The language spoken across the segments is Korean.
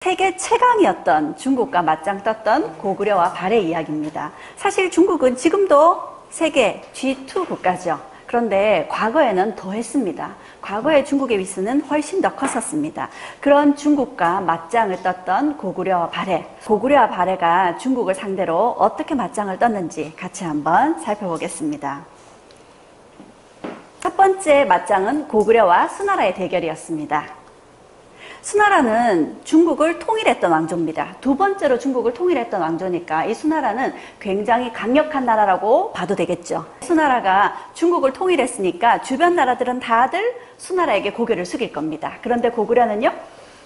세계 최강이었던 중국과 맞짱 떴던 고구려와 발의 이야기입니다. 사실 중국은 지금도 세계 G2 국가죠. 그런데 과거에는 더 했습니다. 과거에 중국의 위세는 훨씬 더 컸었습니다. 그런 중국과 맞짱을 떴던 고구려와 발해. 고구려와 발해가 중국을 상대로 어떻게 맞짱을 떴는지 같이 한번 살펴보겠습니다. 첫 번째 맞짱은 고구려와 수나라의 대결이었습니다. 수나라는 중국을 통일했던 왕조입니다. 두 번째로 중국을 통일했던 왕조니까 이 수나라는 굉장히 강력한 나라라고 봐도 되겠죠. 수나라가 중국을 통일했으니까 주변 나라들은 다들 수나라에게 고개를 숙일 겁니다. 그런데 고구려는요?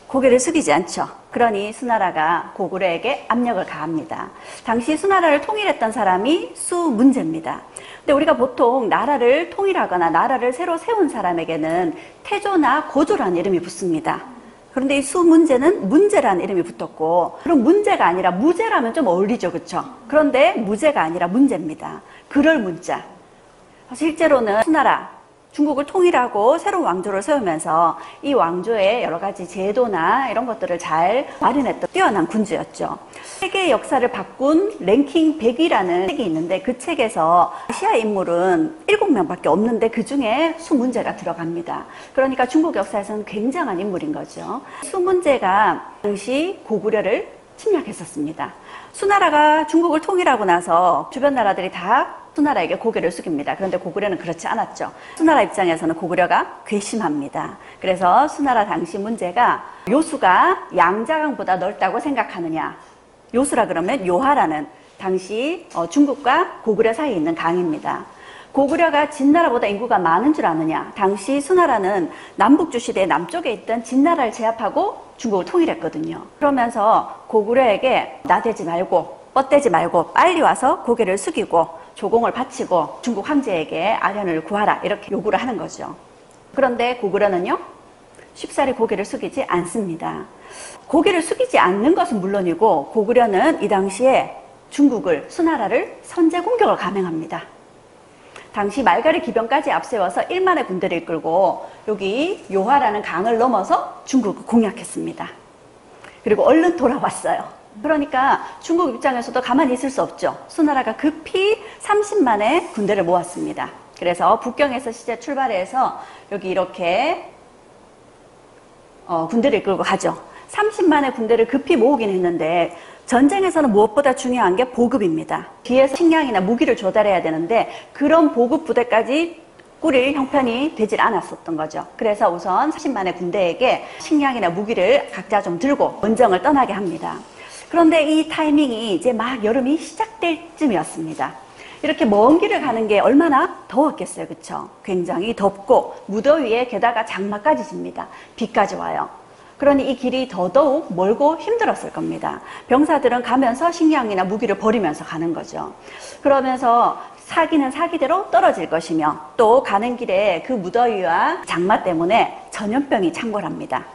고개를 숙이지 않죠. 그러니 수나라가 고구려에게 압력을 가합니다. 당시 수나라를 통일했던 사람이 수문제입니다. 근데 우리가 보통 나라를 통일하거나 나라를 새로 세운 사람에게는 태조나 고조라는 이름이 붙습니다. 그런데 이 수문제는 문제라는 이름이 붙었고, 그럼 문제가 아니라 무제라면 좀 어울리죠, 그렇죠? 그런데 무제가 아니라 문제입니다. 그럴 문자. 실제로는 수나라, 중국을 통일하고 새로운 왕조를 세우면서 이 왕조의 여러 가지 제도나 이런 것들을 잘 마련했던 뛰어난 군주였죠. 세계 역사를 바꾼 랭킹 100위라는 책이 있는데 그 책에서 아시아 인물은 7명밖에 없는데 그 중에 수문제가 들어갑니다. 그러니까 중국 역사에서는 굉장한 인물인 거죠. 수문제가 당시 고구려를 침략했었습니다. 수나라가 중국을 통일하고 나서 주변 나라들이 다 수나라에게 고개를 숙입니다. 그런데 고구려는 그렇지 않았죠. 수나라 입장에서는 고구려가 괘씸합니다. 그래서 수나라 당시 문제가 요수가 양자강보다 넓다고 생각하느냐. 요수라 그러면 요하라는 당시 중국과 고구려 사이에 있는 강입니다. 고구려가 진나라보다 인구가 많은 줄 아느냐. 당시 수나라는 남북주 시대의 남쪽에 있던 진나라를 제압하고 중국을 통일했거든요. 그러면서 고구려에게 나대지 말고 뻗대지 말고 빨리 와서 고개를 숙이고 조공을 바치고 중국 황제에게 아련을 구하라 이렇게 요구를 하는 거죠. 그런데 고구려는요 쉽사리 고개를 숙이지 않습니다. 고개를 숙이지 않는 것은 물론이고 고구려는 이 당시에 중국을 수나라를 선제 공격을 감행합니다. 당시 말가리 기병까지 앞세워서 1만의 군대를 이끌고 여기 요하라는 강을 넘어서 중국을 공략했습니다. 그리고 얼른 돌아왔어요. 그러니까 중국 입장에서도 가만히 있을 수 없죠. 수나라가 급히 30만의 군대를 모았습니다. 그래서 북경에서 시제 출발해서 여기 이렇게 군대를 이끌고 가죠. 30만의 군대를 급히 모으긴 했는데 전쟁에서는 무엇보다 중요한 게 보급입니다. 뒤에서 식량이나 무기를 조달해야 되는데 그런 보급 부대까지 꾸릴 형편이 되질 않았었던 거죠. 그래서 우선 30만의 군대에게 식량이나 무기를 각자 좀 들고 원정을 떠나게 합니다. 그런데 이 타이밍이 이제 막 여름이 시작될 쯤이었습니다. 이렇게 먼 길을 가는 게 얼마나 더웠겠어요, 그쵸? 굉장히 덥고 무더위에 게다가 장마까지 집니다. 비까지 와요. 그러니 이 길이 더더욱 멀고 힘들었을 겁니다. 병사들은 가면서 식량이나 무기를 버리면서 가는 거죠. 그러면서 사기는 사기대로 떨어질 것이며 또 가는 길에 그 무더위와 장마 때문에 전염병이 창궐합니다.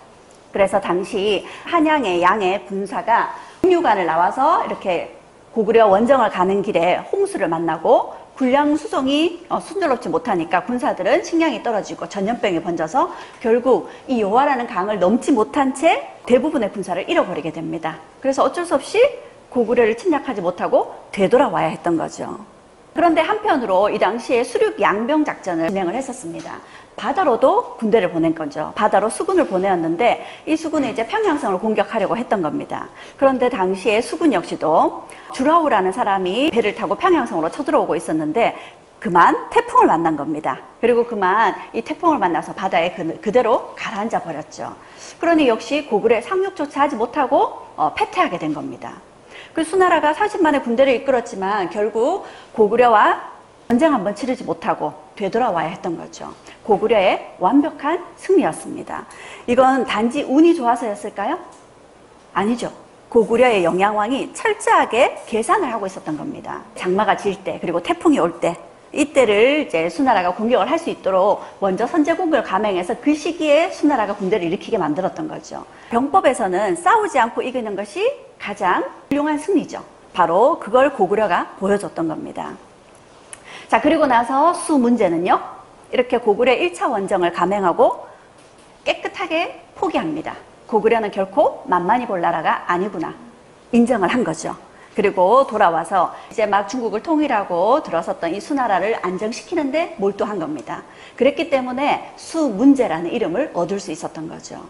그래서 당시 한양의 양의 군사가 육류관을 나와서 이렇게 고구려 원정을 가는 길에 홍수를 만나고 군량 수송이 순조롭지 못하니까 군사들은 식량이 떨어지고 전염병이 번져서 결국 이 요하라는 강을 넘지 못한 채 대부분의 군사를 잃어버리게 됩니다. 그래서 어쩔 수 없이 고구려를 침략하지 못하고 되돌아와야 했던 거죠. 그런데 한편으로 이 당시에 수륙 양병 작전을 진행을 했었습니다. 바다로도 군대를 보낸 거죠. 바다로 수군을 보내었는데 이 수군이 이제 평양성을 공격하려고 했던 겁니다. 그런데 당시에 수군 역시도 주라우라는 사람이 배를 타고 평양성으로 쳐들어오고 있었는데 그만 태풍을 만난 겁니다. 그리고 그만 이 태풍을 만나서 바다에 그대로 가라앉아 버렸죠. 그러니 역시 고구려의 상륙조차 하지 못하고 패퇴하게 된 겁니다. 그 수나라가 40만의 군대를 이끌었지만 결국 고구려와 전쟁 한번 치르지 못하고 되돌아와야 했던 거죠. 고구려의 완벽한 승리였습니다. 이건 단지 운이 좋아서였을까요? 아니죠. 고구려의 영양왕이 철저하게 계산을 하고 있었던 겁니다. 장마가 질 때 그리고 태풍이 올 때 이때를 이제 수나라가 공격을 할 수 있도록 먼저 선제 공격을 감행해서 그 시기에 수나라가 군대를 일으키게 만들었던 거죠. 병법에서는 싸우지 않고 이기는 것이 가장 훌륭한 승리죠. 바로 그걸 고구려가 보여줬던 겁니다. 자, 그리고 나서 수문제는요. 이렇게 고구려 1차 원정을 감행하고 깨끗하게 포기합니다. 고구려는 결코 만만히 볼 나라가 아니구나 인정을 한 거죠. 그리고 돌아와서 이제 막 중국을 통일하고 들어섰던 이 수나라를 안정시키는데 몰두한 겁니다. 그랬기 때문에 수문제라는 이름을 얻을 수 있었던 거죠.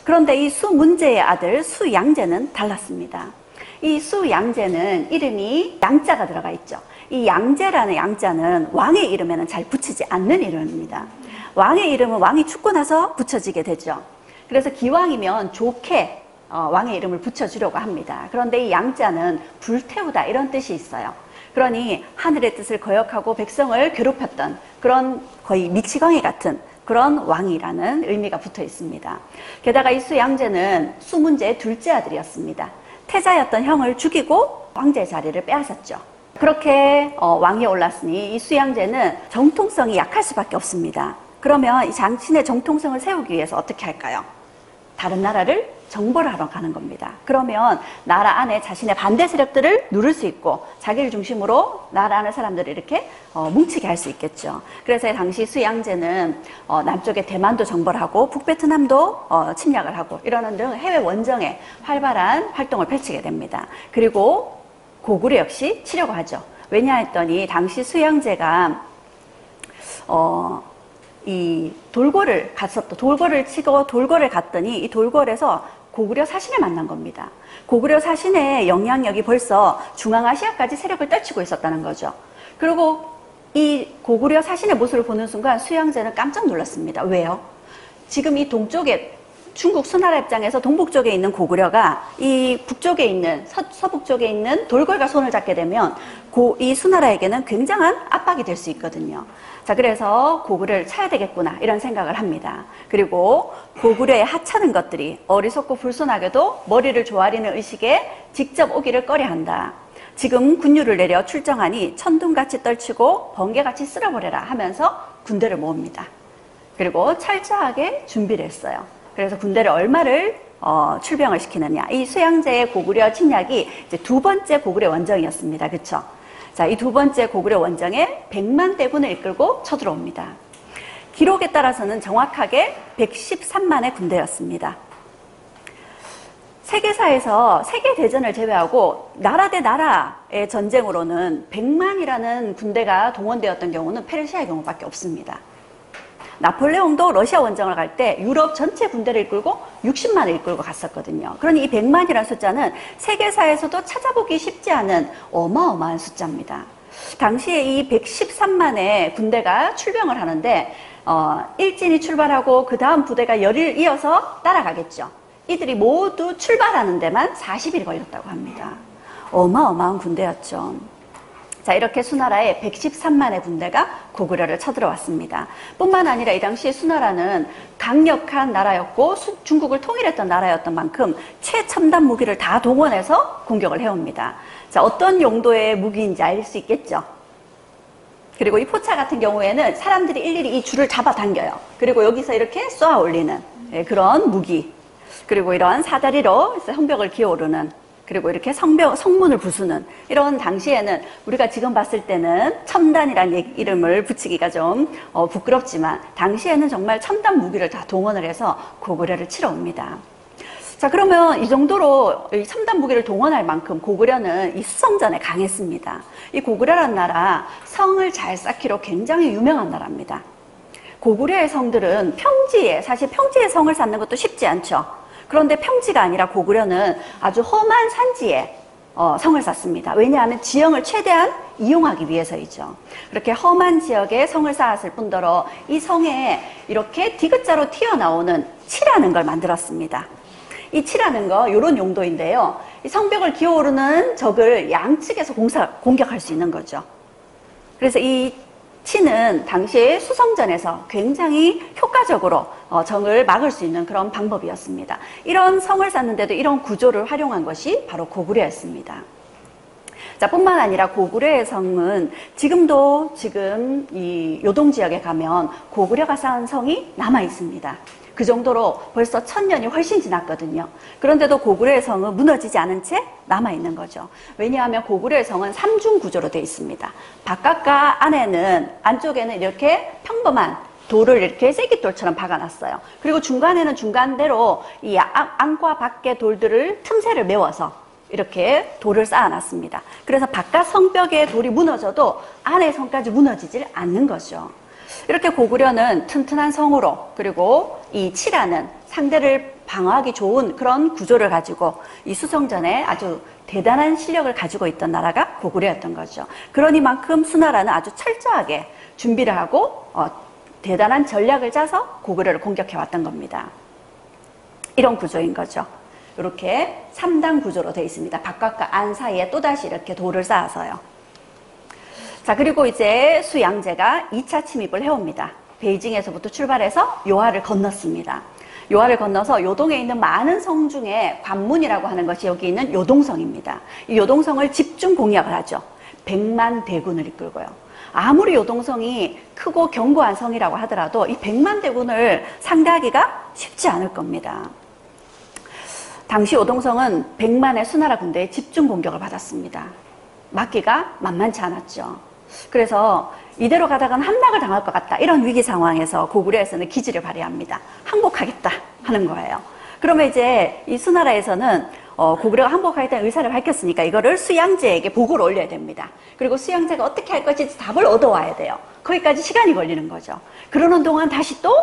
그런데 이 수문제의 아들 수양제는 달랐습니다. 이 수양제는 이름이 양자가 들어가 있죠. 이 양제라는 양자는 왕의 이름에는 잘 붙이지 않는 이름입니다. 왕의 이름은 왕이 죽고 나서 붙여지게 되죠. 그래서 기왕이면 좋게 왕의 이름을 붙여주려고 합니다. 그런데 이 양자는 불태우다 이런 뜻이 있어요. 그러니 하늘의 뜻을 거역하고 백성을 괴롭혔던 그런 거의 미치광이 같은 그런 왕이라는 의미가 붙어 있습니다. 게다가 이 수양제는 수문제의 둘째 아들이었습니다. 태자였던 형을 죽이고 왕제 자리를 빼앗았죠. 그렇게 왕위에 올랐으니 이 수양제는 정통성이 약할 수밖에 없습니다. 그러면 이 장친의 정통성을 세우기 위해서 어떻게 할까요? 다른 나라를 정벌을 하러 가는 겁니다. 그러면 나라 안에 자신의 반대 세력들을 누를 수 있고 자기를 중심으로 나라 안의 사람들을 이렇게 뭉치게 할 수 있겠죠. 그래서 당시 수양제는 남쪽의 대만도 정벌하고 북베트남도 침략을 하고 이러는 등 해외 원정에 활발한 활동을 펼치게 됩니다. 그리고 고구려 역시 치려고 하죠. 왜냐 했더니 당시 수양제가 이 돌궐을 치고 돌궐을 갔더니 이 돌궐에서 고구려 사신을 만난 겁니다. 고구려 사신의 영향력이 벌써 중앙아시아까지 세력을 떨치고 있었다는 거죠. 그리고 이 고구려 사신의 모습을 보는 순간 수양제는 깜짝 놀랐습니다. 왜요? 지금 이 동쪽에 중국 수나라 입장에서 동북 쪽에 있는 고구려가 이 북쪽에 있는 서북 쪽에 있는 돌궐과 손을 잡게 되면 이 수나라에게는 굉장한 압박이 될 수 있거든요. 자, 그래서 고구려를 차야 되겠구나 이런 생각을 합니다. 그리고 고구려에 하찮은 것들이 어리석고 불순하게도 머리를 조아리는 의식에 직접 오기를 꺼려한다. 지금 군유를 내려 출정하니 천둥같이 떨치고 번개같이 쓸어버려라 하면서 군대를 모읍니다. 그리고 철저하게 준비를 했어요. 그래서 군대를 얼마를 출병을 시키느냐. 이 수양제의 고구려 침략이 이제 두 번째 고구려 원정이었습니다. 그렇죠? 자, 이 두 번째 고구려 원정에 100만 대군을 이끌고 쳐들어옵니다. 기록에 따라서는 정확하게 113만의 군대였습니다. 세계사에서 세계대전을 제외하고 나라 대 나라의 전쟁으로는 100만이라는 군대가 동원되었던 경우는 페르시아의 경우밖에 없습니다. 나폴레옹도 러시아 원정을 갈 때 유럽 전체 군대를 이끌고 60만을 이끌고 갔었거든요. 그러니 이 100만이라는 숫자는 세계사에서도 찾아보기 쉽지 않은 어마어마한 숫자입니다. 당시에 이 113만의 군대가 출병을 하는데 일진이 출발하고 그 다음 부대가 열을 이어서 따라가겠죠. 이들이 모두 출발하는 데만 40일이 걸렸다고 합니다. 어마어마한 군대였죠. 자, 이렇게 수나라의 113만의 군대가 고구려를 쳐들어왔습니다. 뿐만 아니라 이 당시 수나라는 강력한 나라였고 중국을 통일했던 나라였던 만큼 최첨단 무기를 다 동원해서 공격을 해옵니다. 자, 어떤 용도의 무기인지 알 수 있겠죠? 그리고 이 포차 같은 경우에는 사람들이 일일이 이 줄을 잡아당겨요. 그리고 여기서 이렇게 쏘아 올리는 그런 무기. 그리고 이런 사다리로 성벽을 기어오르는 그리고 이렇게 성문을 부수는 이런 당시에는 우리가 지금 봤을 때는 첨단이라는 이름을 붙이기가 좀 부끄럽지만 당시에는 정말 첨단 무기를 다 동원을 해서 고구려를 치러 옵니다. 자, 그러면 이 정도로 이 첨단 무기를 동원할 만큼 고구려는 이 수성전에 강했습니다. 이 고구려라는 나라 성을 잘 쌓기로 굉장히 유명한 나라입니다. 고구려의 성들은 평지에 사실 평지에 성을 쌓는 것도 쉽지 않죠. 그런데 평지가 아니라 고구려는 아주 험한 산지에 성을 쌓습니다. 왜냐하면 지형을 최대한 이용하기 위해서이죠. 그렇게 험한 지역에 성을 쌓았을 뿐더러 이 성에 이렇게 디귿자로 튀어나오는 치라는 걸 만들었습니다. 이 치라는 거 이런 용도인데요. 이 성벽을 기어오르는 적을 양측에서 공격할 수 있는 거죠. 그래서 이 치는 당시에 수성전에서 굉장히 효과적으로 적을 막을 수 있는 그런 방법이었습니다. 이런 성을 쌓는데도 이런 구조를 활용한 것이 바로 고구려였습니다. 자, 뿐만 아니라 고구려의 성은 지금도 이 요동 지역에 가면 고구려가 쌓은 성이 남아 있습니다. 그 정도로 벌써 1000년이 훨씬 지났거든요. 그런데도 고구려의 성은 무너지지 않은 채 남아있는 거죠. 왜냐하면 고구려의 성은 3중 구조로 되어 있습니다. 바깥과 안쪽에는 이렇게 평범한 돌을 이렇게 쐐기돌처럼 박아놨어요. 그리고 중간에는 중간대로 이 안과 밖의 돌들을 틈새를 메워서 이렇게 돌을 쌓아놨습니다. 그래서 바깥 성벽에 돌이 무너져도 안의 성까지 무너지질 않는 거죠. 이렇게 고구려는 튼튼한 성으로, 그리고 이 칠하는 상대를 방어하기 좋은 그런 구조를 가지고 이 수성전에 아주 대단한 실력을 가지고 있던 나라가 고구려였던 거죠. 그러니만큼 수나라는 아주 철저하게 준비를 하고 대단한 전략을 짜서 고구려를 공격해 왔던 겁니다. 이런 구조인 거죠. 이렇게 3단 구조로 되어 있습니다. 바깥과 안 사이에 또다시 이렇게 돌을 쌓아서요. 자, 그리고 이제 수양제가 2차 침입을 해옵니다. 베이징에서부터 출발해서 요하를 건넜습니다. 요하를 건너서 요동에 있는 많은 성 중에 관문이라고 하는 것이 여기 있는 요동성입니다. 이 요동성을 집중 공략을 하죠. 100만 대군을 이끌고요. 아무리 요동성이 크고 견고한 성이라고 하더라도 이 100만 대군을 상대하기가 쉽지 않을 겁니다. 당시 요동성은 100만의 수나라 군대의 집중 공격을 받았습니다. 막기가 만만치 않았죠. 그래서 이대로 가다가는 함락을 당할 것 같다. 이런 위기 상황에서 고구려에서는 기지를 발휘합니다. 항복하겠다 하는 거예요. 그러면 이제 이 수나라에서는 고구려가 항복하겠다는 의사를 밝혔으니까 이거를 수양제에게 보고를 올려야 됩니다. 그리고 수양제가 어떻게 할 것인지 답을 얻어와야 돼요. 거기까지 시간이 걸리는 거죠. 그러는 동안 다시 또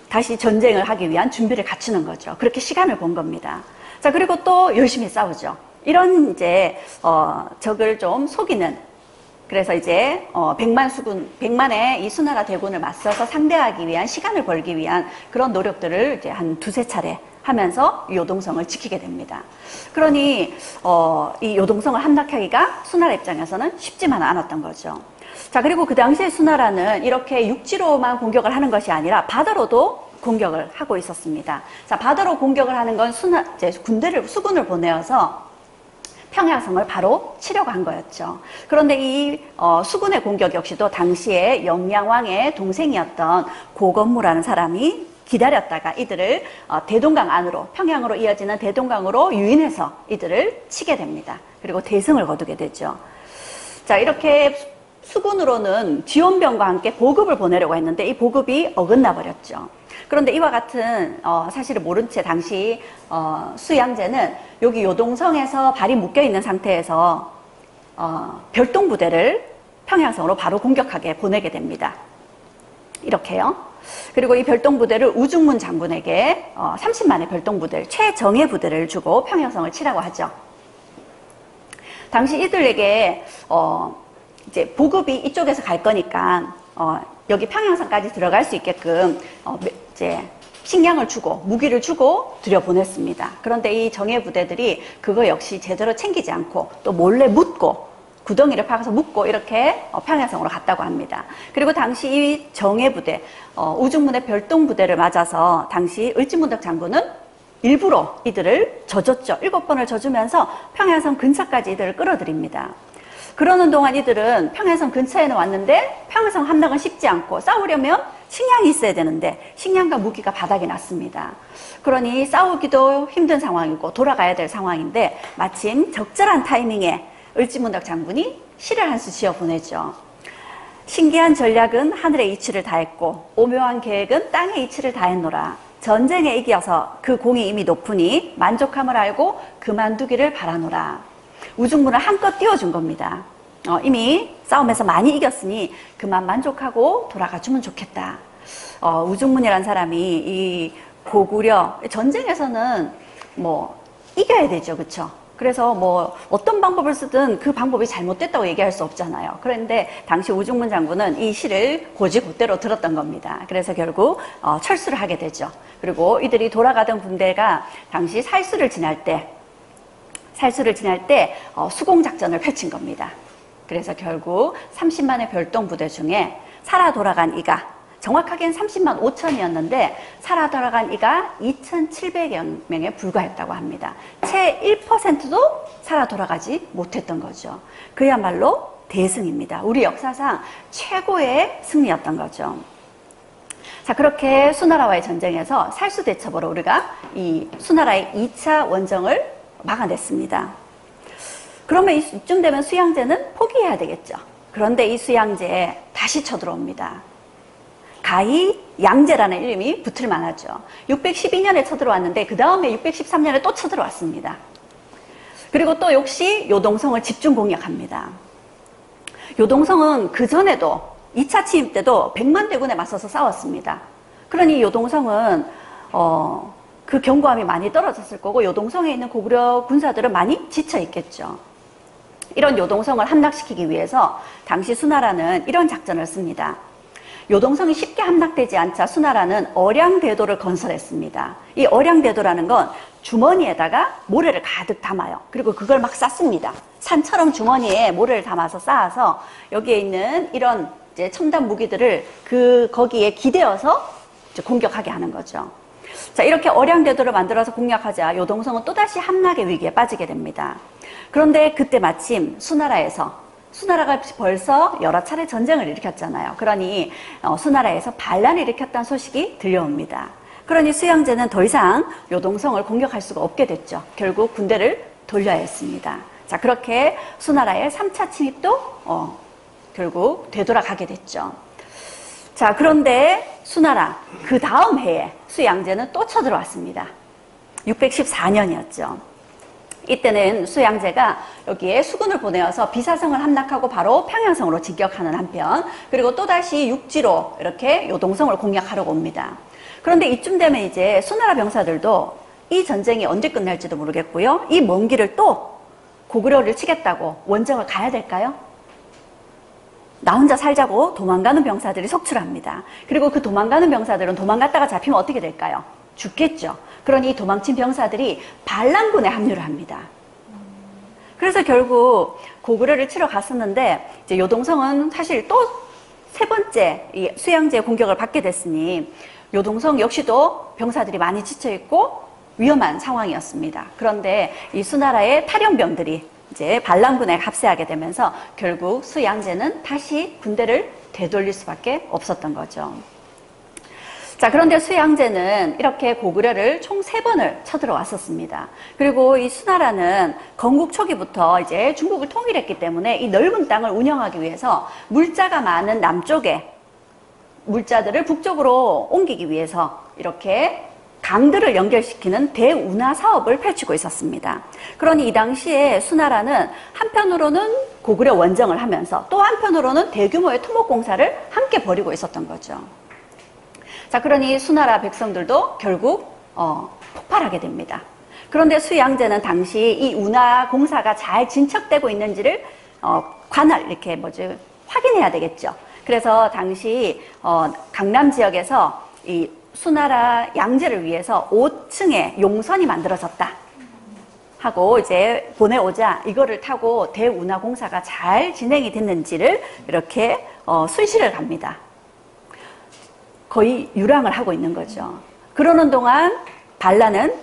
다시 전쟁을 하기 위한 준비를 갖추는 거죠. 그렇게 시간을 본 겁니다. 자, 그리고 또 열심히 싸우죠. 이런 적을 좀 속이는, 그래서 이제 100만의 이 수나라 대군을 맞서서 상대하기 위한, 시간을 벌기 위한 그런 노력들을 이제 한 두세 차례 하면서 요동성을 지키게 됩니다. 그러니 이 요동성을 함락하기가 수나라 입장에서는 쉽지만은 않았던 거죠. 자, 그리고 그 당시에 수나라는 이렇게 육지로만 공격을 하는 것이 아니라 바다로도 공격을 하고 있었습니다. 자, 바다로 공격을 하는 건 수군을 보내어서 평야성을 바로 치려고 한 거였죠. 그런데 이 수군의 공격 역시도 당시에 영양왕의 동생이었던 고건무라는 사람이 기다렸다가 이들을 대동강 안으로, 평양으로 이어지는 대동강으로 유인해서 이들을 치게 됩니다. 그리고 대승을 거두게 되죠. 자, 이렇게 수군으로는 지원병과 함께 보급을 보내려고 했는데 이 보급이 어긋나 버렸죠. 그런데 이와 같은 사실을 모른 채 당시 수양제는 여기 요동성에서 발이 묶여있는 상태에서 별동부대를 평양성으로 바로 공격하게 보내게 됩니다. 이렇게요. 그리고 이 별동부대를 우중문 장군에게 30만의 별동부대를, 최정예 부대를 주고 평양성을 치라고 하죠. 당시 이들에게 이제 보급이 이쪽에서 갈 거니까 여기 평양성까지 들어갈 수 있게끔 이제 식량을 주고 무기를 주고 들여보냈습니다. 그런데 이 정예 부대들이 그거 역시 제대로 챙기지 않고 또 몰래 묻고 구덩이를 파서 묻고 이렇게 평양성으로 갔다고 합니다. 그리고 당시 이 정예 부대, 우중문의 별동 부대를 맞아서 당시 을지문덕 장군은 일부러 이들을 져줬죠. 7번을 져주면서 평양성 근처까지 이들을 끌어들입니다. 그러는 동안 이들은 평양성 근처에는 왔는데 평양성 함락은 쉽지 않고 싸우려면 식량이 있어야 되는데 식량과 무기가 바닥에 났습니다. 그러니 싸우기도 힘든 상황이고 돌아가야 될 상황인데 마침 적절한 타이밍에 을지문덕 장군이 시를 한 수 지어 보내죠. 신기한 전략은 하늘의 이치를 다했고 오묘한 계획은 땅의 이치를 다했노라. 전쟁에 이겨서 그 공이 이미 높으니 만족함을 알고 그만두기를 바라노라. 우중문을 한껏 띄워준 겁니다. 이미 싸움에서 많이 이겼으니 그만 만족하고 돌아가주면 좋겠다. 우중문이라는 사람이 이 고구려 전쟁에서는 뭐 이겨야 되죠, 그렇죠? 그래서 뭐 어떤 방법을 쓰든 그 방법이 잘못됐다고 얘기할 수 없잖아요. 그런데 당시 우중문 장군은 이 시를 고지고대로 들었던 겁니다. 그래서 결국 철수를 하게 되죠. 그리고 이들이 돌아가던 군대가 당시 살수를 지날 때 수공작전을 펼친 겁니다. 그래서 결국 30만의 별동 부대 중에 살아 돌아간 이가, 정확하게는 30만 5천이었는데 살아 돌아간 이가 2,700여 명에 불과했다고 합니다. 채 1%도 살아 돌아가지 못했던 거죠. 그야말로 대승입니다. 우리 역사상 최고의 승리였던 거죠. 자, 그렇게 수나라와의 전쟁에서 살수대첩으로 우리가 이 수나라의 2차 원정을 막아냈습니다. 그러면 이쯤 되면 수양제는 포기해야 되겠죠. 그런데 이 수양제에 다시 쳐들어옵니다. 가히 양제라는 이름이 붙을 만하죠. 612년에 쳐들어왔는데 그 다음에 613년에 또 쳐들어왔습니다. 그리고 또 역시 요동성을 집중 공략합니다. 요동성은 그전에도 2차 침입 때도 100만 대군에 맞서서 싸웠습니다. 그러니 요동성은 그 견고함이 많이 떨어졌을 거고 요동성에 있는 고구려 군사들은 많이 지쳐 있겠죠. 이런 요동성을 함락시키기 위해서 당시 수나라는 이런 작전을 씁니다. 요동성이 쉽게 함락되지 않자 수나라는 어량대도를 건설했습니다. 이 어량대도라는 건 주머니에다가 모래를 가득 담아요. 그리고 그걸 막 쌓습니다. 산처럼 주머니에 모래를 담아서 쌓아서 여기에 있는 이런 이제 첨단 무기들을 거기에 기대어서 이제 공격하게 하는 거죠. 자, 이렇게 어량대도를 만들어서 공략하자 요동성은 또다시 함락의 위기에 빠지게 됩니다. 그런데 그때 마침 수나라가 벌써 여러 차례 전쟁을 일으켰잖아요. 그러니 수나라에서 반란을 일으켰다는 소식이 들려옵니다. 그러니 수양제는 더 이상 요동성을 공격할 수가 없게 됐죠. 결국 군대를 돌려야 했습니다. 자, 그렇게 수나라의 3차 침입도 결국 되돌아가게 됐죠. 자, 그런데 수나라 그 다음 해에 수양제는 또 쳐들어왔습니다. 614년이었죠. 이때는 수양제가 여기에 수군을 보내어서 비사성을 함락하고 바로 평양성으로 진격하는 한편, 그리고 또다시 육지로 이렇게 요동성을 공략하려고 옵니다. 그런데 이쯤 되면 이제 수나라 병사들도 이 전쟁이 언제 끝날지도 모르겠고요. 이 먼 길을 또 고구려를 치겠다고 원정을 가야 될까요? 나 혼자 살자고 도망가는 병사들이 속출합니다. 그리고 그 도망가는 병사들은 도망갔다가 잡히면 어떻게 될까요? 죽겠죠. 그러니 도망친 병사들이 반란군에 합류를 합니다. 그래서 결국 고구려를 치러 갔었는데 이제 요동성은 사실 또 세 번째 이 수양제의 공격을 받게 됐으니 요동성 역시도 병사들이 많이 지쳐있고 위험한 상황이었습니다. 그런데 이 수나라의 탈영병들이 이제 반란군에 합세하게 되면서 결국 수양제는 다시 군대를 되돌릴 수밖에 없었던 거죠. 자, 그런데 수양제는 이렇게 고구려를 총 3번을 쳐들어왔었습니다. 그리고 이 수나라는 건국 초기부터 이제 중국을 통일했기 때문에 이 넓은 땅을 운영하기 위해서 물자가 많은 남쪽에 물자들을 북쪽으로 옮기기 위해서 이렇게 강들을 연결시키는 대운하 사업을 펼치고 있었습니다. 그러니 이 당시에 수나라는 한편으로는 고구려 원정을 하면서 또 한편으로는 대규모의 토목공사를 함께 벌이고 있었던 거죠. 자, 그러니 수나라 백성들도 결국 폭발하게 됩니다. 그런데 수양제는 당시 이 운하 공사가 잘 진척되고 있는지를 이렇게 확인해야 되겠죠. 그래서 당시 강남 지역에서 이 수나라 양제를 위해서 5층의 용선이 만들어졌다 하고 이제 보내오자 이거를 타고 대운하 공사가 잘 진행이 됐는지를 이렇게 순시를 갑니다. 거의 유랑을 하고 있는 거죠. 그러는 동안 반란은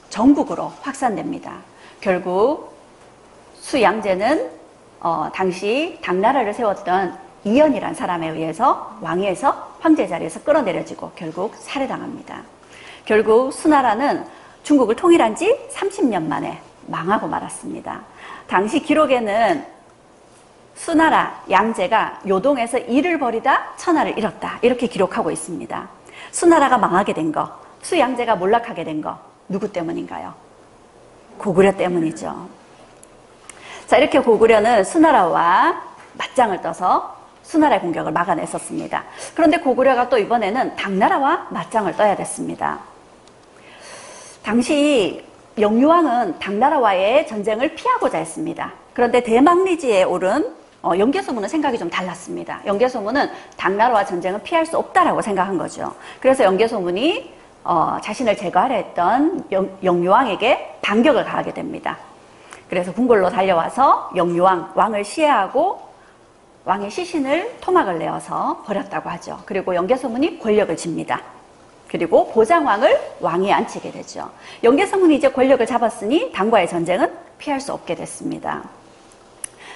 전국으로 확산됩니다. 결국 수양제는 당시 당나라를 세웠던 이연이란 사람에 의해서 왕위에서 황제 자리에서 끌어내려지고 결국 살해당합니다. 결국 수나라는 중국을 통일한 지 30년 만에 망하고 말았습니다. 당시 기록에는 수나라 양제가 요동에서 일을 벌이다 천하를 잃었다 이렇게 기록하고 있습니다. 수나라가 망하게 된 거, 수양제가 몰락하게 된 거 누구 때문인가요? 고구려 때문이죠. 자, 이렇게 고구려는 수나라와 맞짱을 떠서 수나라의 공격을 막아냈었습니다. 그런데 고구려가 또 이번에는 당나라와 맞짱을 떠야 됐습니다. 당시 영유왕은 당나라와의 전쟁을 피하고자 했습니다. 그런데 대망리지에 오른 영계소문은 생각이 좀 달랐습니다. 영계소문은 당나라와 전쟁을 피할 수 없다라고 생각한 거죠. 그래서 영계소문이 자신을 제거하려 했던 영유왕에게 반격을 가하게 됩니다. 그래서 궁궐로 달려와서 왕을 시해하고 왕의 시신을 토막을 내어서 버렸다고 하죠. 그리고 영계소문이 권력을 집니다. 그리고 보장왕을 왕위에 앉히게 되죠. 영계소문이 이제 권력을 잡았으니 당과의 전쟁은 피할 수 없게 됐습니다.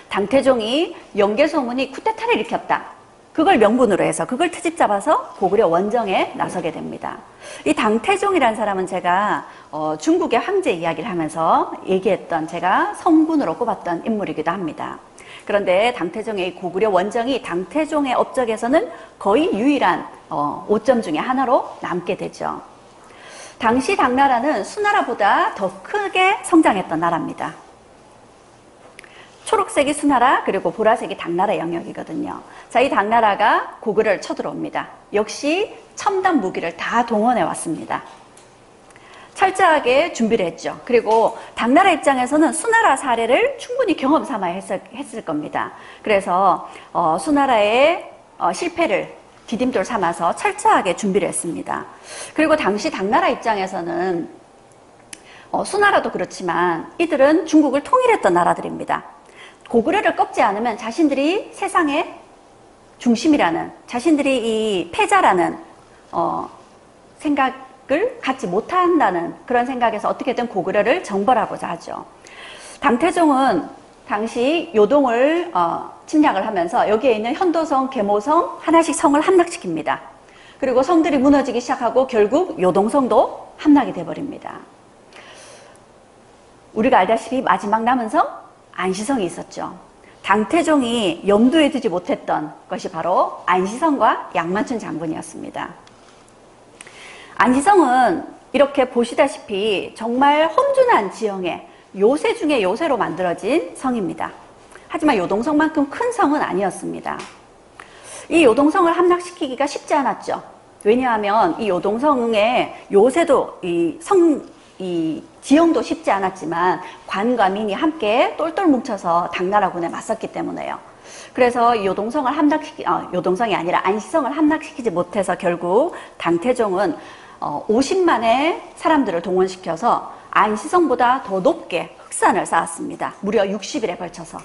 당태종이 영계소문이 쿠데타를 일으켰다. 그걸 명분으로 해서 그걸 트집 잡아서 고구려 원정에 나서게 됩니다. 이 당태종이라는 사람은 제가 중국의 황제 이야기를 하면서 얘기했던 제가 성군으로 꼽았던 인물이기도 합니다. 그런데 당태종의 고구려 원정이 당태종의 업적에서는 거의 유일한 오점 중에 하나로 남게 되죠. 당시 당나라는 수나라보다 더 크게 성장했던 나라입니다. 초록색이 수나라, 그리고 보라색이 당나라 영역이거든요. 자, 이 당나라가 고구려를 쳐들어옵니다. 역시 첨단 무기를 다 동원해 왔습니다. 철저하게 준비를 했죠. 그리고 당나라 입장에서는 수나라 사례를 충분히 경험 삼아 했을 겁니다. 그래서 수나라의 실패를 디딤돌 삼아서 철저하게 준비를 했습니다. 그리고 당시 당나라 입장에서는 수나라도 그렇지만 이들은 중국을 통일했던 나라들입니다. 고구려를 꺾지 않으면 자신들이 세상의 중심이라는, 자신들이 이 패자라는 생각을 갖지 못한다는 그런 생각에서 어떻게든 고구려를 정벌하고자 하죠. 당태종은 당시 요동을 침략을 하면서 여기에 있는 현도성, 계모성 하나씩 성을 함락시킵니다. 그리고 성들이 무너지기 시작하고 결국 요동성도 함락이 돼버립니다. 우리가 알다시피 마지막 남은 성 안시성이 있었죠. 당태종이 염두에 두지 못했던 것이 바로 안시성과 양만춘 장군이었습니다. 안시성은 이렇게 보시다시피 정말 험준한 지형의 요새 중에 요새로 만들어진 성입니다. 하지만 요동성만큼 큰 성은 아니었습니다. 이 요동성을 함락시키기가 쉽지 않았죠. 왜냐하면 이 요동성의 요새도 이 지형도 쉽지 않았지만 관과 민이 함께 똘똘 뭉쳐서 당나라군에 맞섰기 때문에요. 그래서 이 요동성을 요동성이 아니라 안시성을 함락시키지 못해서 결국 당태종은 50만의 사람들을 동원시켜서 안시성보다 더 높게 흑산을 쌓았습니다. 무려 60일에 걸쳐서.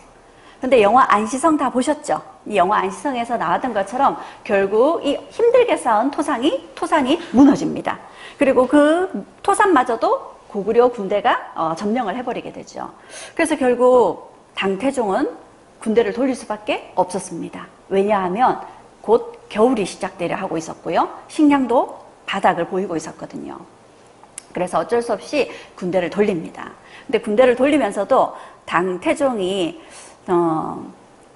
근데 영화 안시성 다 보셨죠? 이 영화 안시성에서 나왔던 것처럼 결국 이 힘들게 쌓은 토산이 무너집니다. 그리고 그 토산마저도 고구려 군대가 점령을 해버리게 되죠. 그래서 결국 당태종은 군대를 돌릴 수밖에 없었습니다. 왜냐하면 곧 겨울이 시작되려 하고 있었고요. 식량도 바닥을 보이고 있었거든요. 그래서 어쩔 수 없이 군대를 돌립니다. 근데 군대를 돌리면서도 당태종이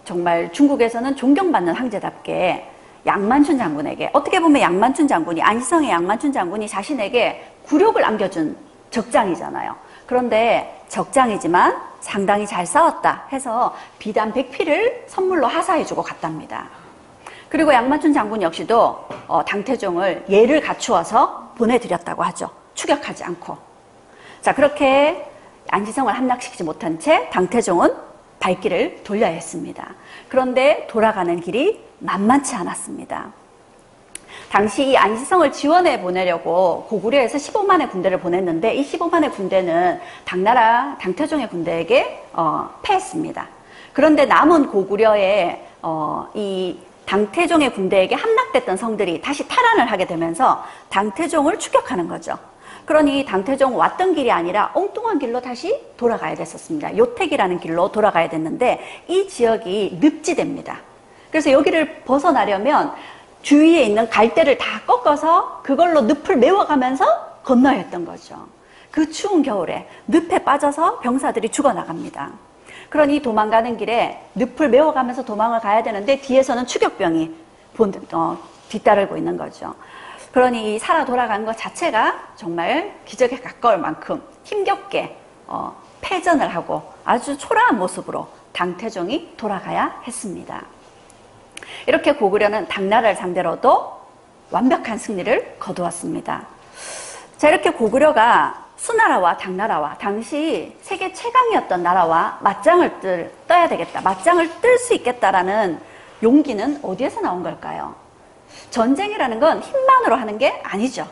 정말 중국에서는 존경받는 황제답게 양만춘 장군에게, 어떻게 보면 양만춘 장군이, 안시성의 양만춘 장군이 자신에게 굴욕을 안겨준 적장이잖아요. 그런데 적장이지만 상당히 잘 싸웠다 해서 비단 100피를 선물로 하사해주고 갔답니다. 그리고 양만춘 장군 역시도 당태종을 예를 갖추어서 보내드렸다고 하죠. 추격하지 않고. 자, 그렇게 안시성을 함락시키지 못한 채 당태종은 발길을 돌려야 했습니다. 그런데 돌아가는 길이 만만치 않았습니다. 당시 이 안시성을 지원해 보내려고 고구려에서 15만의 군대를 보냈는데 이 15만의 군대는 당나라 당태종의 군대에게 패했습니다. 그런데 남은 고구려의 이 당태종의 군대에게 함락됐던 성들이 다시 탈환을 하게 되면서 당태종을 추격하는 거죠. 그러니 당태종 왔던 길이 아니라 엉뚱한 길로 다시 돌아가야 됐었습니다. 요택이라는 길로 돌아가야 됐는데 이 지역이 늪지대입니다. 그래서 여기를 벗어나려면 주위에 있는 갈대를 다 꺾어서 그걸로 늪을 메워가면서 건너야 했던 거죠. 그 추운 겨울에 늪에 빠져서 병사들이 죽어나갑니다. 그러니 도망가는 길에 늪을 메워가면서 도망을 가야 되는데 뒤에서는 추격병이 뒤따르고 있는 거죠. 그러니 살아 돌아간 것 자체가 정말 기적에 가까울 만큼 힘겹게 패전을 하고 아주 초라한 모습으로 당태종이 돌아가야 했습니다. 이렇게 고구려는 당나라를 상대로도 완벽한 승리를 거두었습니다. 자, 이렇게 고구려가 수나라와 당나라와 당시 세계 최강이었던 나라와 맞짱을 떠야 되겠다, 맞짱을 뜰 수 있겠다라는 용기는 어디에서 나온 걸까요? 전쟁이라는 건 힘만으로 하는 게 아니죠.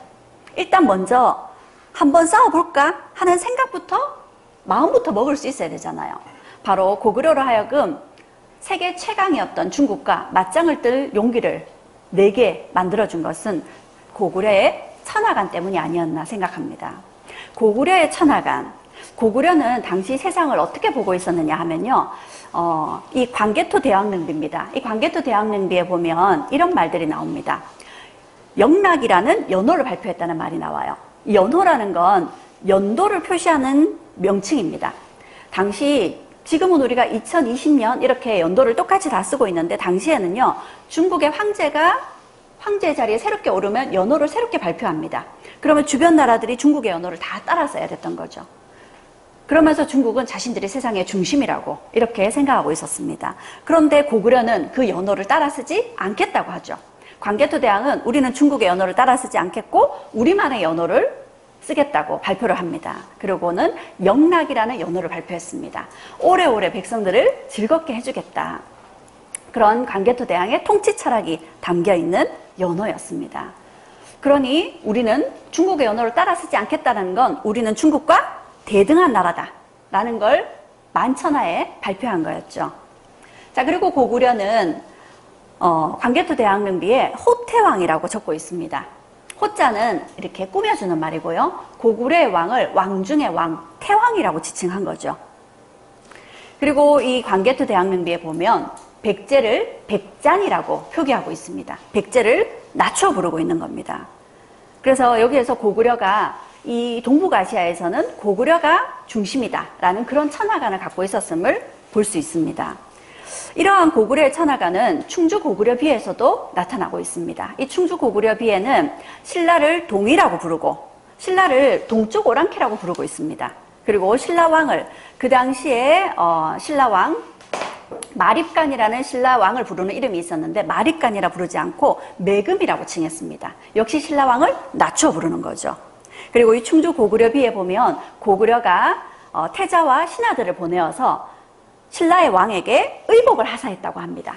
일단 먼저 한번 싸워볼까 하는 생각부터, 마음부터 먹을 수 있어야 되잖아요. 바로 고구려로 하여금 세계 최강이었던 중국과 맞짱을 뜰 용기를 내게 만들어준 것은 고구려의 천하간 때문이 아니었나 생각합니다. 고구려의 천하간, 고구려는 당시 세상을 어떻게 보고 있었느냐 하면요, 이 광개토 대왕릉비입니다. 이 광개토 대왕릉비에 보면 이런 말들이 나옵니다. 영락이라는 연호를 발표했다는 말이 나와요. 이 연호라는 건 연도를 표시하는 명칭입니다. 당시 지금은 우리가 2020년 이렇게 연도를 똑같이 다 쓰고 있는데 당시에는요, 중국의 황제가 황제의 자리에 새롭게 오르면 연호를 새롭게 발표합니다. 그러면 주변 나라들이 중국의 연호를 다 따라 써야 됐던 거죠. 그러면서 중국은 자신들이 세상의 중심이라고 이렇게 생각하고 있었습니다. 그런데 고구려는 그 연호를 따라 쓰지 않겠다고 하죠. 광개토대왕은 우리는 중국의 연호를 따라 쓰지 않겠고 우리만의 연호를 쓰겠다고 발표를 합니다. 그리고는 영락이라는 연호를 발표했습니다. 오래오래 백성들을 즐겁게 해주겠다. 그런 광개토대왕의 통치 철학이 담겨있는 연호였습니다. 그러니 우리는 중국의 연호를 따라 쓰지 않겠다는 건 우리는 중국과 대등한 나라다라는 걸 만천하에 발표한 거였죠. 자, 그리고 고구려는 광개토대왕릉비에 호태왕이라고 적고 있습니다. 호자는 이렇게 꾸며주는 말이고요. 고구려의 왕을 왕 중의 왕, 태왕이라고 지칭한 거죠. 그리고 이 광개토대왕릉비에 보면 백제를 백잔이라고 표기하고 있습니다. 백제를 낮춰 부르고 있는 겁니다. 그래서 여기에서 고구려가 이 동북아시아에서는 고구려가 중심이다라는 그런 천하관을 갖고 있었음을 볼 수 있습니다. 이러한 고구려의 천하관은 충주고구려비에서도 나타나고 있습니다. 이 충주고구려비에는 신라를 동이라고 부르고 신라를 동쪽 오랑캐라고 부르고 있습니다. 그리고 신라왕을 그 당시에 신라왕 마립간이라는 신라왕을 부르는 이름이 있었는데 마립간이라 부르지 않고 매금이라고 칭했습니다. 역시 신라왕을 낮춰 부르는 거죠. 그리고 이 충주고구려비에 보면 고구려가 태자와 신하들을 보내어서 신라의 왕에게 의복을 하사했다고 합니다.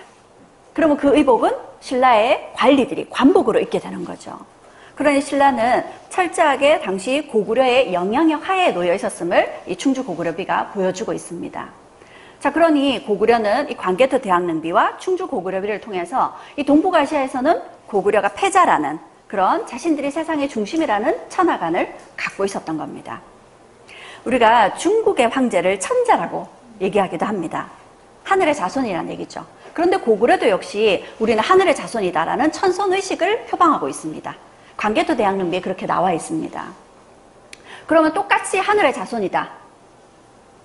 그러면 그 의복은 신라의 관리들이 관복으로 입게 되는 거죠. 그러니 신라는 철저하게 당시 고구려의 영향력 하에 놓여 있었음을 이 충주고구려비가 보여주고 있습니다. 자, 그러니 고구려는 이 광개토대왕릉비와 충주고구려비를 통해서 이 동북아시아에서는 고구려가 패자라는 그런 자신들이 세상의 중심이라는 천하관을 갖고 있었던 겁니다. 우리가 중국의 황제를 천자라고 얘기하기도 합니다. 하늘의 자손이라는 얘기죠. 그런데 고구려도 역시 우리는 하늘의 자손이다라는 천선의식을 표방하고 있습니다. 광개토대왕릉비에 그렇게 나와 있습니다. 그러면 똑같이 하늘의 자손이다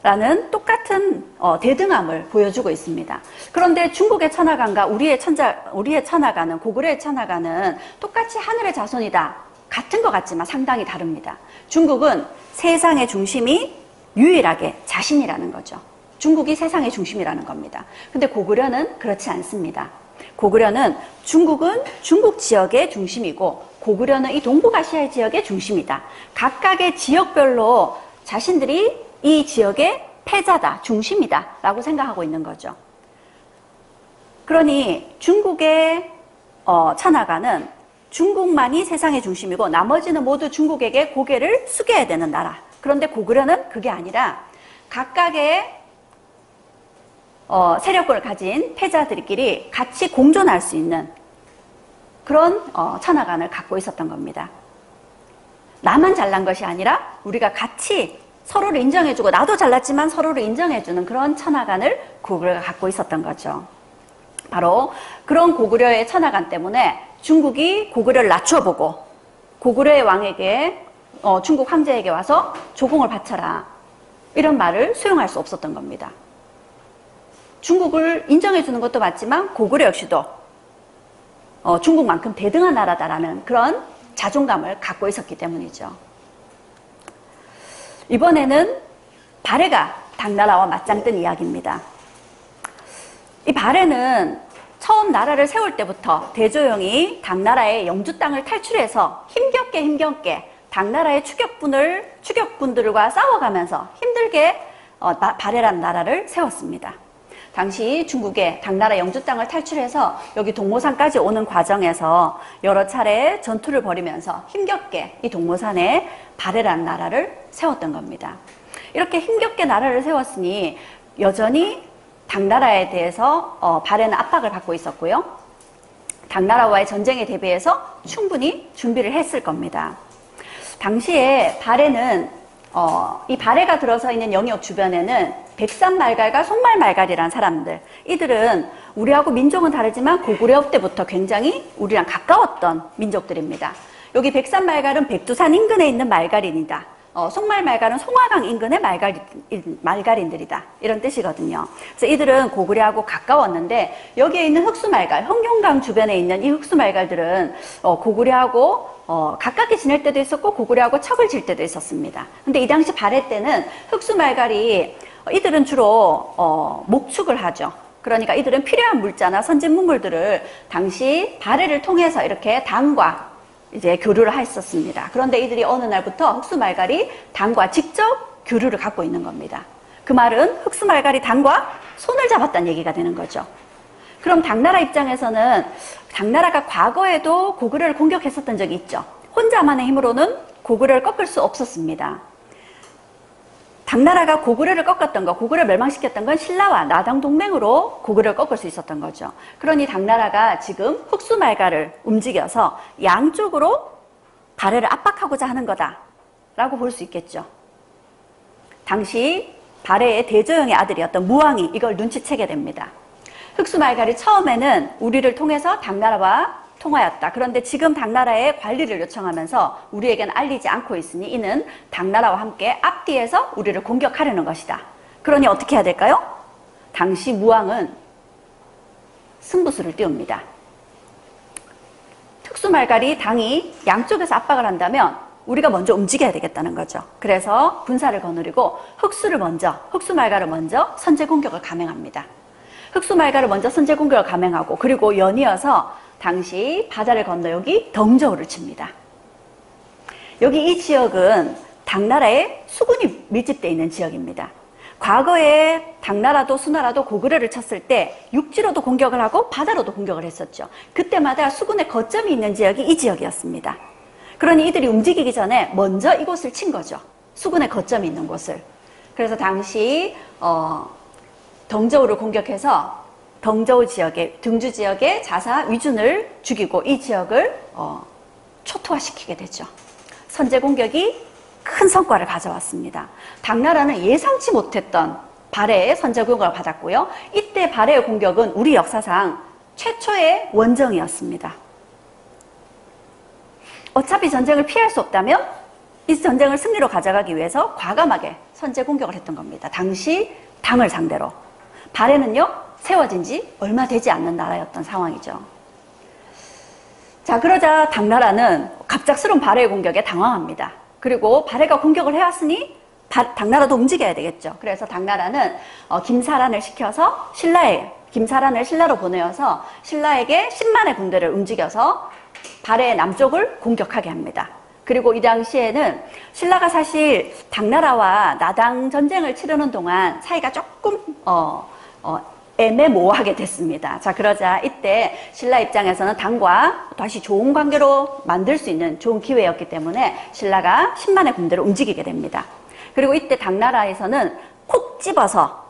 라는 똑같은 대등함을 보여주고 있습니다. 그런데 중국의 천하관과 우리의 천하관은, 고구려의 천하관은 똑같이 하늘의 자손이다 같은 것 같지만 상당히 다릅니다. 중국은 세상의 중심이 유일하게 자신이라는 거죠. 중국이 세상의 중심이라는 겁니다. 근데 고구려는 그렇지 않습니다. 고구려는 중국은 중국 지역의 중심이고 고구려는 이 동북아시아 지역의 중심이다. 각각의 지역별로 자신들이 이 지역의 패자다, 중심이다 라고 생각하고 있는 거죠. 그러니 중국의 천하관은 중국만이 세상의 중심이고 나머지는 모두 중국에게 고개를 숙여야 되는 나라. 그런데 고구려는 그게 아니라 각각의 세력권을 가진 패자들끼리 같이 공존할 수 있는 그런 천하관을 갖고 있었던 겁니다. 나만 잘난 것이 아니라 우리가 같이 서로를 인정해주고 나도 잘났지만 서로를 인정해주는 그런 천하관을 고구려가 갖고 있었던 거죠. 바로 그런 고구려의 천하관 때문에 중국이 고구려를 낮춰보고 고구려의 왕에게 중국 황제에게 와서 조공을 바쳐라 이런 말을 수용할 수 없었던 겁니다. 중국을 인정해주는 것도 맞지만 고구려 역시도 중국만큼 대등한 나라다라는 그런 자존감을 갖고 있었기 때문이죠. 이번에는 발해가 당나라와 맞짱 뜬 이야기입니다. 이 발해는 처음 나라를 세울 때부터 대조영이 당나라의 영주 땅을 탈출해서 힘겹게 당나라의 추격분들과 싸워가면서 힘들게 발해라는 나라를 세웠습니다. 당시 중국의 당나라 영주 땅을 탈출해서 여기 동모산까지 오는 과정에서 여러 차례 전투를 벌이면서 힘겹게 이 동모산에 발해라는 나라를 세웠던 겁니다. 이렇게 힘겹게 나라를 세웠으니 여전히 당나라에 대해서 발해는 압박을 받고 있었고요. 당나라와의 전쟁에 대비해서 충분히 준비를 했을 겁니다. 당시에 발해는 이 발해가 들어서 있는 영역 주변에는 백산말갈과 송말말갈이라는 사람들, 이들은 우리하고 민족은 다르지만 고구려 때부터 굉장히 우리랑 가까웠던 민족들입니다. 여기 백산말갈은 백두산 인근에 있는 말갈인이다 송말말갈은 송화강 인근의 말갈인들이다. 이런 뜻이거든요. 그래서 이들은 고구려하고 가까웠는데 여기에 있는 흑수말갈, 현경강 주변에 있는 이 흑수말갈들은 고구려하고 가깝게 지낼 때도 있었고 고구려하고 척을 질 때도 있었습니다. 근데 이 당시 발해 때는 흑수말갈이 이들은 주로 목축을 하죠. 그러니까 이들은 필요한 물자나 선진 문물들을 당시 발해를 통해서 이렇게 당과 이제 교류를 했었습니다. 그런데 이들이 어느 날부터 흑수말갈이 당과 직접 교류를 갖고 있는 겁니다. 그 말은 흑수말갈이 당과 손을 잡았다는 얘기가 되는 거죠. 그럼 당나라 입장에서는 당나라가 과거에도 고구려를 공격했었던 적이 있죠. 혼자만의 힘으로는 고구려를 꺾을 수 없었습니다. 당나라가 고구려를 꺾었던 거, 고구려를 멸망시켰던 건 신라와 나당 동맹으로 고구려를 꺾을 수 있었던 거죠. 그러니 당나라가 지금 흑수말갈을 움직여서 양쪽으로 발해를 압박하고자 하는 거다라고 볼 수 있겠죠. 당시 발해의 대조영의 아들이었던 무왕이 이걸 눈치채게 됩니다. 흑수말갈이 처음에는 우리를 통해서 당나라와 통하였다. 그런데 지금 당나라에 관리를 요청하면서 우리에게는 알리지 않고 있으니 이는 당나라와 함께 앞뒤에서 우리를 공격하려는 것이다. 그러니 어떻게 해야 될까요? 당시 무왕은 승부수를 띄웁니다. 흑수말갈이 당이 양쪽에서 압박을 한다면 우리가 먼저 움직여야 되겠다는 거죠. 그래서 군사를 거느리고 흑수말갈을 먼저 선제 공격을 감행합니다. 흑수말갈을 먼저 선제 공격을 감행하고 그리고 연이어서 당시 바다를 건너 여기 덩저우를 칩니다. 여기 이 지역은 당나라의 수군이 밀집되어 있는 지역입니다. 과거에 당나라도 수나라도 고구려를 쳤을 때 육지로도 공격을 하고 바다로도 공격을 했었죠. 그때마다 수군의 거점이 있는 지역이 이 지역이었습니다. 그러니 이들이 움직이기 전에 먼저 이곳을 친 거죠. 수군의 거점이 있는 곳을. 그래서 당시 덩저우를 공격해서 덩저우 지역의 등주 지역의 자사 위준을 죽이고 이 지역을 초토화시키게 되죠. 선제 공격이 큰 성과를 가져왔습니다. 당나라는 예상치 못했던 발해의 선제 공격을 받았고요. 이때 발해의 공격은 우리 역사상 최초의 원정이었습니다. 어차피 전쟁을 피할 수 없다면 이 전쟁을 승리로 가져가기 위해서 과감하게 선제 공격을 했던 겁니다. 당시 당을 상대로. 발해는요. 세워진 지 얼마 되지 않는 나라였던 상황이죠. 자, 그러자 당나라는 갑작스러운 발해의 공격에 당황합니다. 그리고 발해가 공격을 해왔으니 당나라도 움직여야 되겠죠. 그래서 당나라는 김사란을 시켜서 김사란을 신라로 보내어서 신라에게 10만의 군대를 움직여서 발해의 남쪽을 공격하게 합니다. 그리고 이 당시에는 신라가 사실 당나라와 나당 전쟁을 치르는 동안 사이가 조금 애매모호하게 됐습니다. 자, 그러자 이때 신라 입장에서는 당과 다시 좋은 관계로 만들 수 있는 좋은 기회였기 때문에 신라가 10만의 군대를 움직이게 됩니다. 그리고 이때 당나라에서는 콕 집어서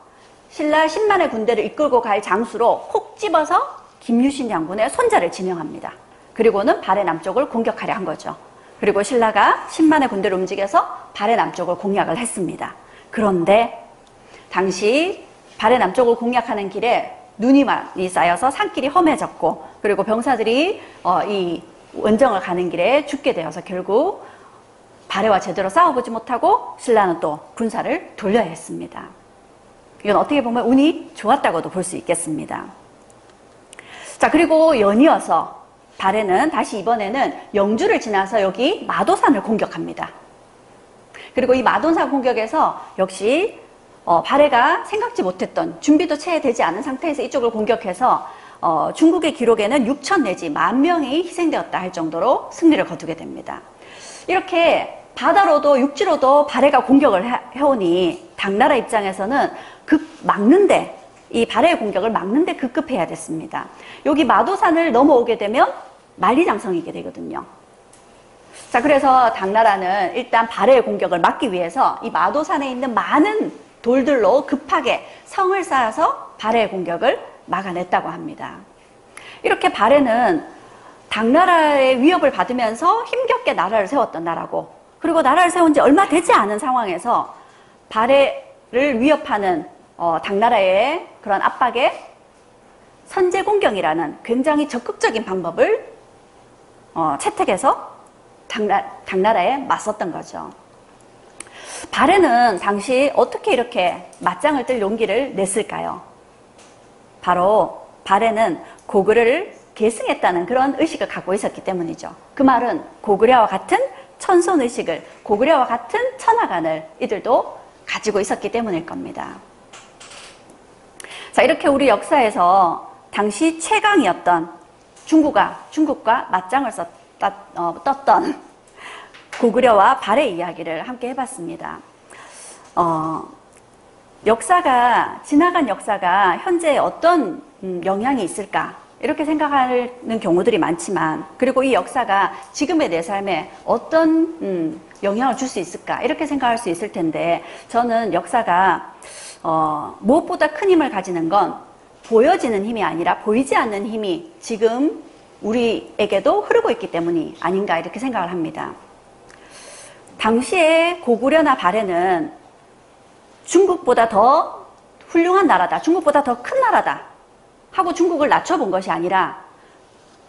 신라 10만의 군대를 이끌고 갈 장수로 콕 집어서 김유신 장군의 손자를 지명합니다. 그리고는 발해 남쪽을 공격하려 한 거죠. 그리고 신라가 10만의 군대를 움직여서 발해 남쪽을 공략을 했습니다. 그런데 당시 발해 남쪽을 공략하는 길에 눈이 많이 쌓여서 산길이 험해졌고 그리고 병사들이 이 원정을 가는 길에 죽게 되어서 결국 발해와 제대로 싸워보지 못하고 신라는 또 군사를 돌려야 했습니다. 이건 어떻게 보면 운이 좋았다고도 볼 수 있겠습니다. 자, 그리고 연이어서 발해는 다시 이번에는 영주를 지나서 여기 마도산을 공격합니다. 그리고 이 마도산 공격에서 역시 발해가 생각지 못했던 준비도 채 되지 않은 상태에서 이쪽을 공격해서 중국의 기록에는 6천 내지 10,000명이 희생되었다 할 정도로 승리를 거두게 됩니다. 이렇게 바다로도 육지로도 발해가 공격을 해오니 당나라 입장에서는 막는데 이 발해의 공격을 막는데 급급해야 됐습니다. 여기 마도산을 넘어오게 되면 만리장성이게 되거든요. 자, 그래서 당나라는 일단 발해의 공격을 막기 위해서 이 마도산에 있는 많은 돌들로 급하게 성을 쌓아서 발해의 공격을 막아냈다고 합니다. 이렇게 발해는 당나라의 위협을 받으면서 힘겹게 나라를 세웠던 나라고 그리고 나라를 세운 지 얼마 되지 않은 상황에서 발해를 위협하는 당나라의 그런 압박에 선제공격이라는 굉장히 적극적인 방법을 채택해서 당나라에 맞섰던 거죠. 발해는 당시 어떻게 이렇게 맞짱을 뜰 용기를 냈을까요? 바로 발해는 고구려를 계승했다는 그런 의식을 갖고 있었기 때문이죠. 그 말은 고구려와 같은 천손의식을, 고구려와 같은 천하관을 이들도 가지고 있었기 때문일 겁니다. 자, 이렇게 우리 역사에서 당시 최강이었던 중국과 맞짱을 떴던 고구려와 발해 이야기를 함께 해봤습니다. 지나간 역사가 현재 어떤 영향이 있을까? 이렇게 생각하는 경우들이 많지만, 그리고 이 역사가 지금의 내 삶에 어떤 영향을 줄 수 있을까? 이렇게 생각할 수 있을 텐데, 저는 역사가 무엇보다 큰 힘을 가지는 건 보여지는 힘이 아니라 보이지 않는 힘이 지금 우리에게도 흐르고 있기 때문이 아닌가 이렇게 생각을 합니다. 당시에 고구려나 발해는 중국보다 더 훌륭한 나라다, 중국보다 더 큰 나라다 하고 중국을 낮춰본 것이 아니라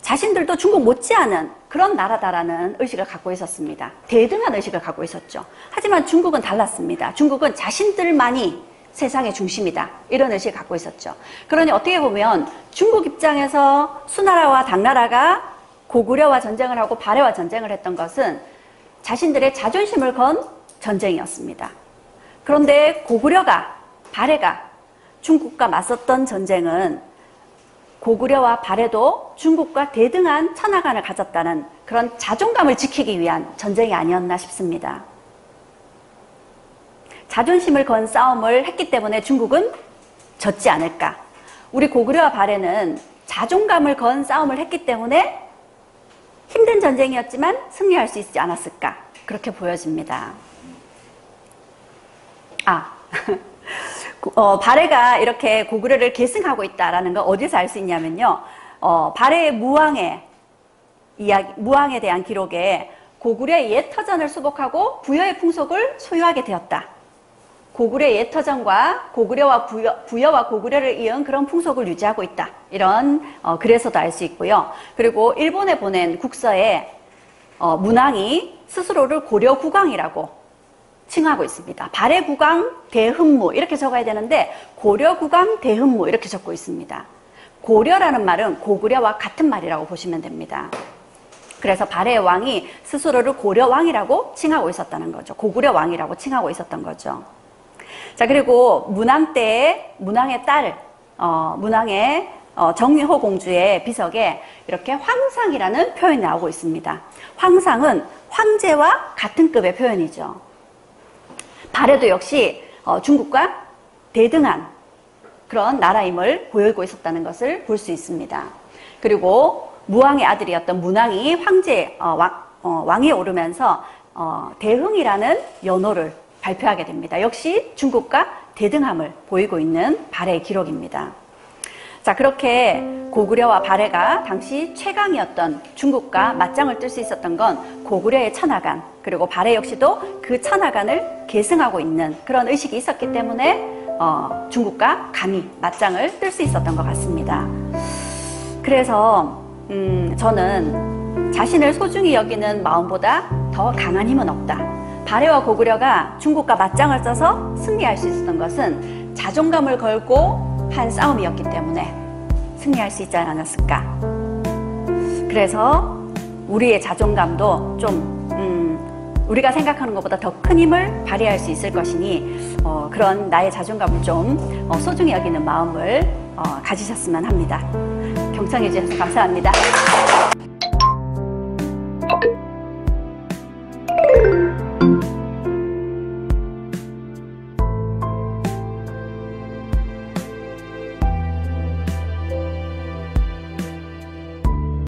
자신들도 중국 못지않은 그런 나라다라는 의식을 갖고 있었습니다. 대등한 의식을 갖고 있었죠. 하지만 중국은 달랐습니다. 중국은 자신들만이 세상의 중심이다, 이런 의식을 갖고 있었죠. 그러니 어떻게 보면 중국 입장에서 수나라와 당나라가 고구려와 전쟁을 하고 발해와 전쟁을 했던 것은 자신들의 자존심을 건 전쟁이었습니다. 그런데 고구려가, 발해가 중국과 맞섰던 전쟁은 고구려와 발해도 중국과 대등한 천하관을 가졌다는 그런 자존감을 지키기 위한 전쟁이 아니었나 싶습니다. 자존심을 건 싸움을 했기 때문에 중국은 졌지 않을까. 우리 고구려와 발해는 자존감을 건 싸움을 했기 때문에 힘든 전쟁이었지만 승리할 수 있지 않았을까. 그렇게 보여집니다. 발해가 이렇게 고구려를 계승하고 있다는 걸 어디서 알 수 있냐면요. 발해의 무왕에 대한 기록에 고구려의 옛터전을 수복하고 부여의 풍속을 소유하게 되었다. 고구려의 옛터전과 고구려와 부여와 고구려를 이은 그런 풍속을 유지하고 있다. 이런 글에서도 알 수 있고요. 그리고 일본에 보낸 국서에 문왕이 스스로를 고려국왕이라고 칭하고 있습니다. 발해국왕 대흠무 이렇게 적어야 되는데 고려국왕 대흠무 이렇게 적고 있습니다. 고려라는 말은 고구려와 같은 말이라고 보시면 됩니다. 그래서 발해의 왕이 스스로를 고려왕이라고 칭하고 있었다는 거죠. 고구려왕이라고 칭하고 있었던 거죠. 자, 그리고 문왕 때에 문왕의 딸, 문왕의 정위호 공주의 비석에 이렇게 황상이라는 표현이 나오고 있습니다. 황상은 황제와 같은 급의 표현이죠. 발해도 역시 중국과 대등한 그런 나라임을 보이고 있었다는 것을 볼 수 있습니다. 그리고 무왕의 아들이었던 문왕이 왕에 오르면서 대흥이라는 연호를 발표하게 됩니다. 역시 중국과 대등함을 보이고 있는 발해의 기록입니다. 자, 그렇게 고구려와 발해가 당시 최강이었던 중국과 맞짱을 뜰 수 있었던 건 고구려의 천하관, 그리고 발해 역시도 그 천하관을 계승하고 있는 그런 의식이 있었기 때문에 중국과 감히 맞짱을 뜰 수 있었던 것 같습니다. 그래서 저는 자신을 소중히 여기는 마음보다 더 강한 힘은 없다. 발해와 고구려가 중국과 맞짱을 떠서 승리할 수 있었던 것은 자존감을 걸고 한 싸움이었기 때문에 승리할 수 있지 않았을까. 그래서 우리의 자존감도 좀 우리가 생각하는 것보다 더 큰 힘을 발휘할 수 있을 것이니 그런 나의 자존감을 좀 소중히 여기는 마음을 가지셨으면 합니다. 경청해 주셔서 감사합니다.